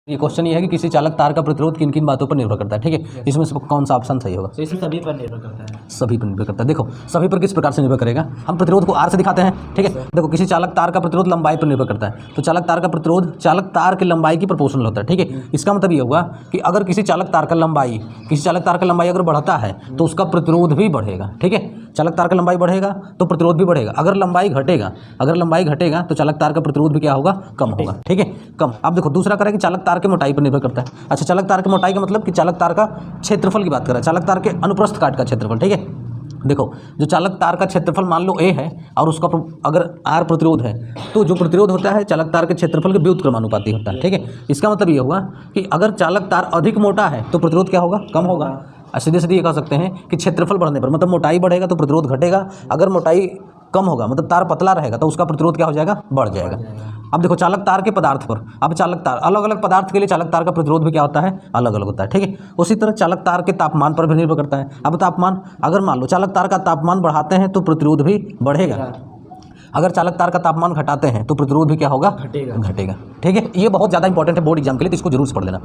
ये क्वेश्चन ये है कि किसी चालक तार का प्रतिरोध किन किन बातों पर निर्भर करता है। ठीक है, इसमें से कौन सा ऑप्शन सही होगा? तो इसमें सभी पर निर्भर करता है। सभी पर निर्भर करता है। देखो सभी पर किस प्रकार से निर्भर करेगा, हम प्रतिरोध को आर से दिखाते हैं। ठीक है, देखो किसी चालक तार का प्रतिरोध लंबाई पर निर्भर करता है, तो चालक तार का प्रतिरोध चालक तार की लंबाई की प्रोपोर्शनल होता है। ठीक है, इसका मतलब ये होगा कि अगर किसी चालक तार का लंबाई अगर बढ़ता है तो उसका प्रतिरोध भी बढ़ेगा। ठीक है, चालक तार का लंबाई बढ़ेगा तो प्रतिरोध भी बढ़ेगा। अगर लंबाई घटेगा तो चालक तार का प्रतिरोध भी क्या होगा? कम होगा। ठीक है, कम। अब देखो दूसरा करें कि चालक तार के मोटाई पर निर्भर करता है। अच्छा, चालक तार की मोटाई का मतलब कि चालक तार का क्षेत्रफल की बात कर रहा है, चालक तार के अनुप्रस्थ काट का क्षेत्रफल। ठीक है, देखो जो चालक तार का क्षेत्रफल मान लो a है और उसका अगर r प्रतिरोध है तो जो प्रतिरोध होता है चालक तार के क्षेत्रफल के व्युत्क्रमानुपाती होता है। ठीक है, इसका मतलब ये होगा कि अगर चालक तार अधिक मोटा है तो प्रतिरोध क्या होगा? कम होगा। सीधे सीधे ये कह सकते हैं कि क्षेत्रफल बढ़ने पर मतलब मोटाई बढ़ेगा तो प्रतिरोध घटेगा, अगर मोटाई कम होगा मतलब तार पतला रहेगा तो उसका प्रतिरोध क्या हो जाएगा? बढ़ जाएगा। अब देखो चालक तार के पदार्थ पर, अब चालक तार अलग अलग पदार्थ के लिए चालक तार का प्रतिरोध भी क्या होता है? अलग अलग होता है। ठीक है, उसी तरह चालक तार के तापमान पर भी निर्भर करता है। अब तापमान, अगर मान लो चालक तार का तापमान बढ़ाते हैं तो प्रतिरोध भी बढ़ेगा, अगर चालक तार का तापमान घटाते हैं तो प्रतिरोध भी क्या होगा? घटेगा। ठीक है, ये बहुत ज़्यादा इंपॉर्टेंट है बोर्ड एग्जाम के लिए, तो इसको जरूर से पढ़ लेना।